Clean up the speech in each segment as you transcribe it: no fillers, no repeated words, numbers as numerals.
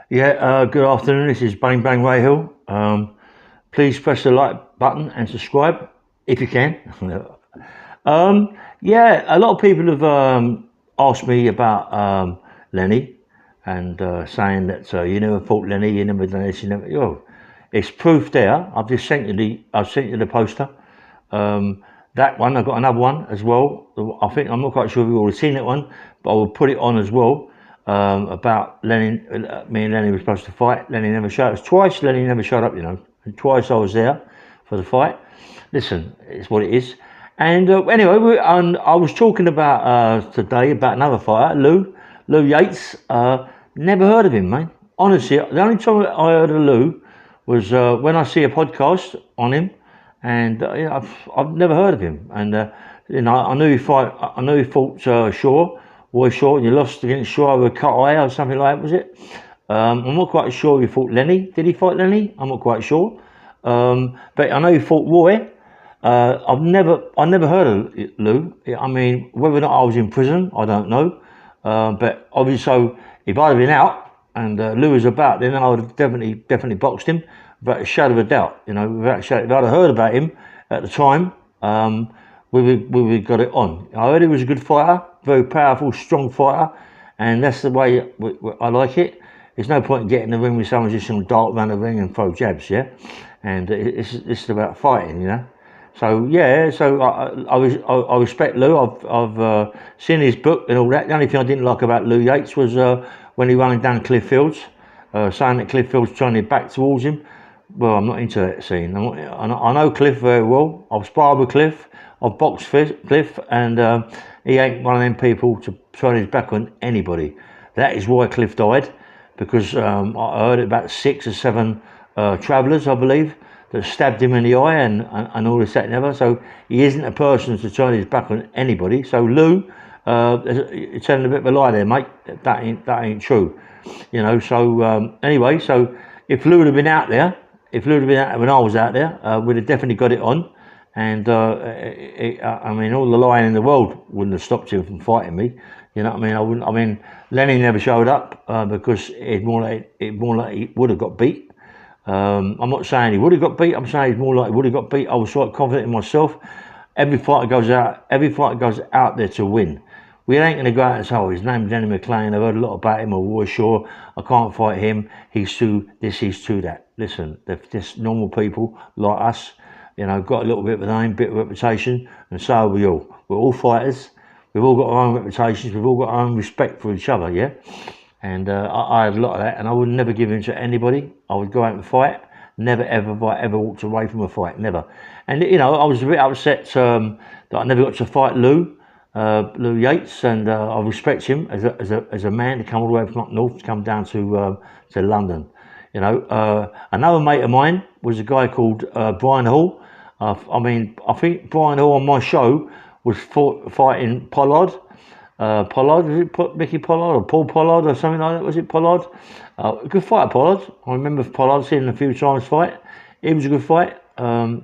Yeah, good afternoon. This is Bang Bang Ray Hill. Please press the like button and subscribe if you can. Yeah, a lot of people have asked me about Lenny and saying that you never fought Lenny, you never done this, you never. Oh, it's proof there. I've sent you the poster. Um, that one, I've got another one as well. I'm not quite sure if you've already seen that one, but I will put it on as well. About Lenny, me and Lenny were supposed to fight. Lenny never showed up. Twice Lenny never showed up, And twice I was there for the fight. Listen, it's what it is. And anyway, and I was talking about today about another fighter, Lou Yates. Never heard of him, man. Honestly, the only time I heard of Lou was when I see a podcast on him, and I've never heard of him. And I knew he fought Roy Shaw, and you lost against Shaw with a cut eye or something like that, was it? I'm not quite sure if he fought Lenny. Did he fight Lenny? I'm not quite sure. But I know he fought Roy. I never heard of Lou. I mean, whether or not I was in prison, I don't know. But obviously, so if I'd have been out and Lou was about, then I would have definitely boxed him without a shadow of a doubt. Without a shadow. If I'd have heard about him at the time, we would got it on. I heard he was a good fighter, very powerful, strong fighter, and that's the way I like it. There's no point in getting in the ring with someone just going to dart around the ring and throw jabs, yeah. And it's about fighting, So yeah, so I respect Lou. I've seen his book and all that. The only thing I didn't like about Lou Yates was when he ran down Cliff Fields, saying that Cliff Fields turning his back towards him. Well, I'm not into that scene. I know Cliff very well. I've sparred with Cliff. I've boxed Cliff, and he ain't one of them people to turn his back on anybody. That is why Cliff died, because I heard about 6 or 7 travellers, I believe, that stabbed him in the eye and all this, that and the other. So he isn't a person to turn his back on anybody. So Lou, you're telling a bit of a lie there, mate. That ain't true. So anyway, so if Lou would have been out there, when I was out there, we'd have definitely got it on. And I mean, all the lying in the world wouldn't have stopped him from fighting me. You know what I mean? I mean, Lenny never showed up because it more like he would have got beat. I'm not saying he would have got beat. I'm saying he's more like he would have got beat. I was quite confident in myself. Every fighter goes out there to win. We ain't going to go out and say, oh, his name's Danny McLean. I've heard a lot about him, or Roy Shaw. I can't fight him. He's too this, he's too that. Listen, they're just normal people like us. Got a little bit of a name, bit of reputation, and so are we all. We're all fighters. We've all got our own reputations. We've all got our own respect for each other, yeah? And I had a lot of that, and I would never give in to anybody. I would go out and fight. Never, ever walked away from a fight. Never. And, I was a bit upset that I never got to fight Lou Yates, and I respect him as a man to come all the way from up north to come down to London. Another mate of mine was a guy called Brian Hall. I think Brian Hall on my show was fighting Pollard. Was it Mickey Pollard or Paul Pollard or something like that? Was it Pollard? Good fighter, Pollard. I remember Pollard seeing him a few times fight. He was a good fighter. I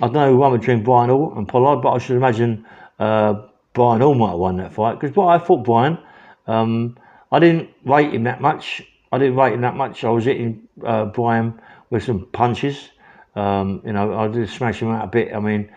don't know who won between Brian Hall and Pollard, but I should imagine Brian Hall might have won that fight, because I thought Brian, I didn't rate him that much. I was hitting Brian with some punches. I did smash him out a bit. I mean,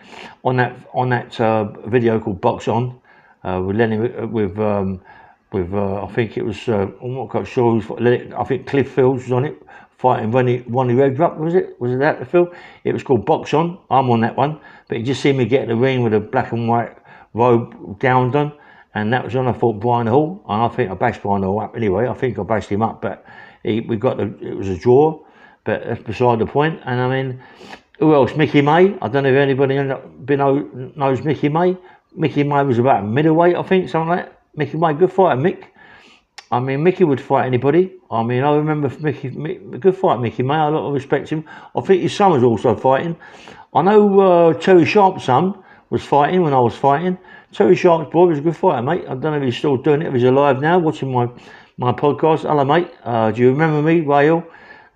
on that video called Box On, with Lenny, with I think it was I'm not quite sure who's. I think Cliff Fields was on it, fighting Ronnie Redrup. Was it that the film? It was called Box On. I'm on that one, but you just see me get in the ring with a black and white robe gown done, and that was when I fought Brian Hall, and I think I bashed Brian Hall up anyway. I think I bashed him up, but it was a draw, but that's beside the point. And I mean, who else? Mickey May. I don't know if anybody knows Mickey May. Mickey May was about a middleweight, I think, something like that. Mickey May, good fighter, Mick. I mean, Mickey would fight anybody. I mean, I remember good fight, Mickey May. I a lot of respect him. I think his son was also fighting. I know Terry Sharp's son was fighting when I was fighting. Terry Sharp's boy was a good fighter, mate. I don't know if he's still doing it, if he's alive now, watching my podcast. Hello, mate. Do you remember me, Rail?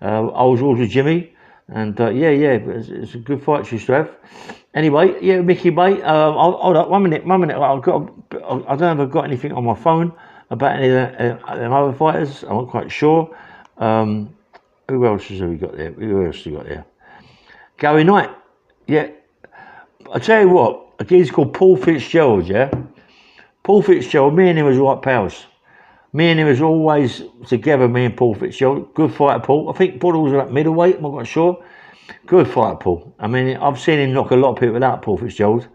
I was always with Jimmy. And it's a good fight she used to have. Anyway, yeah, Mickey May. Hold up, one minute. I don't know if I've got anything on my phone. about any of them other fighters. I'm not quite sure. Who else have we got there? Who else have we got there? Gary Knight. Yeah. I tell you what, a kid's called Paul Fitzgerald, yeah? Paul Fitzgerald, me and him was right pals. Me and him was always together, me and Paul Fitzgerald. Good fighter, Paul. I think Paul was about middleweight, I'm not quite sure. Good fighter, Paul. I mean, I've seen him knock a lot of people out, Paul Fitzgerald.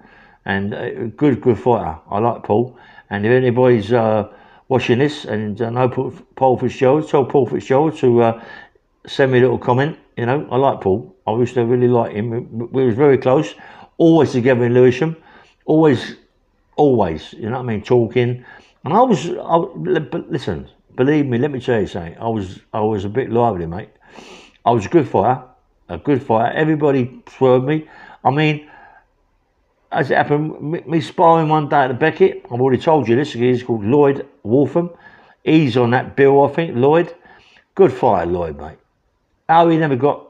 And good fighter. I like Paul. And if anybody's watching this and know Paul Fitzgerald, tell Paul Fitzgerald to send me a little comment. You know, I like Paul. I used to really like him. We was very close. Always together in Lewisham. Always, you know what I mean, talking. And but listen, believe me, let me tell you something. I was a bit lively, mate. I was a good fighter. Everybody swerved me. I mean, as it happened, me sparring one day at the Beckett, I've already told you this, he's called Lloyd Waltham. He's on that bill, I think, Lloyd. Good fighter, Lloyd, mate. How he never got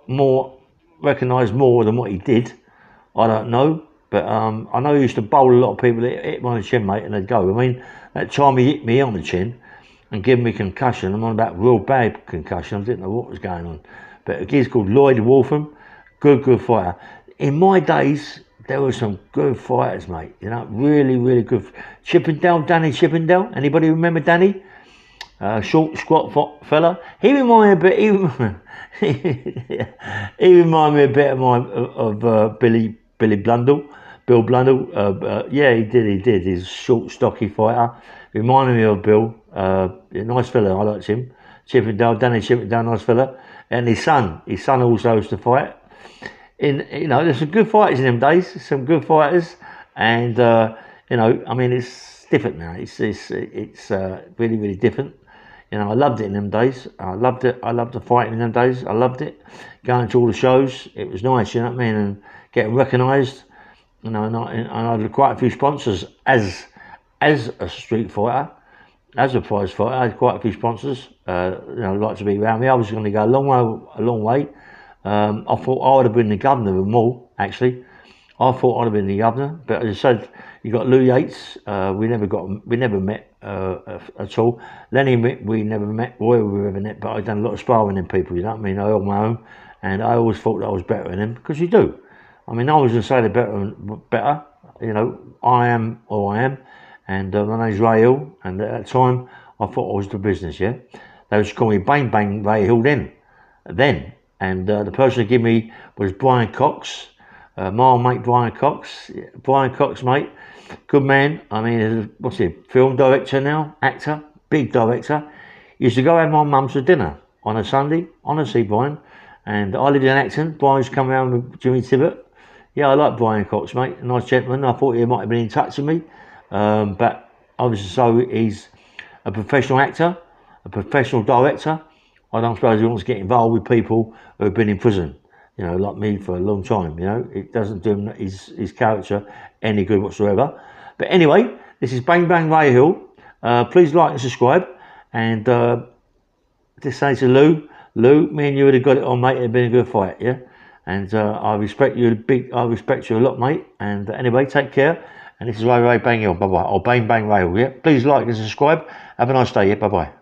recognised more than what he did, I don't know. But I know he used to bowl a lot of people, hit him on the chin, mate, and they'd go. I mean, that time he hit me on the chin and gave me concussion, I'm on about real bad concussion, I didn't know what was going on. But he's called Lloyd Waltham, good fighter. In my days, there were some good fighters, mate. You know, really good. Danny Chippendale. Anybody remember Danny? Short, squat fella. He reminded me a bit. He reminded me a bit of Billy Blundell. Bill Blundell. Yeah, he did. He's a short, stocky fighter. Reminded me of Bill. Nice fella. I liked him. Danny Chippendale, nice fella. And his son also used to fight. There's some good fighters in them days. Some good fighters, and I mean, it's different now. It's really different. You know, I loved it in them days. I loved it. I loved the fighting in them days. I loved it. Going to all the shows, it was nice. You know what I mean? And getting recognised. You know, and I had quite a few sponsors as a street fighter, as a prize fighter. I had quite a few sponsors. Like to be around me. I was going to go a long way. I thought I would have been the governor of them all, actually. I thought I'd have been the governor, but as I said, you got Lou Yates. We never met at all. Lenny, we never met. Roy, we never met. But I've done a lot of sparring with people. You know what I mean? I held my own, and I always thought that I was better than him because you do. I mean, I was going to say they're better. You know, I am or I am, and my name's Ray Hill. And at that time, I thought I was the business. Yeah, they used to call me Bang Bang Ray Hill then. And the person who gave me was Brian Cox, my old mate Brian Cox. Brian Cox, mate, good man. I mean, what's he, film director now, actor, big director. He used to go have my mum's for dinner on a Sunday, honestly, Brian. And I lived in Acton. Brian's come around with Jimmy Tibbet. Yeah, I like Brian Cox, mate, a nice gentleman. I thought he might have been in touch with me. But obviously, so he's a professional actor, a professional director. I don't suppose he wants to get involved with people who have been in prison, you know, like me for a long time. You know, it doesn't do his character any good whatsoever. But anyway, this is Bang Bang Ray Hill. Please like and subscribe. And just say to Lou, me and you would have got it on, mate. It'd been a good fight, yeah. And I respect you a lot, mate. And anyway, take care. And this is Ray Bang Hill. Bye bye. Or Bang Bang Ray Hill. Yeah. Please like and subscribe. Have a nice day. Yeah. Bye bye.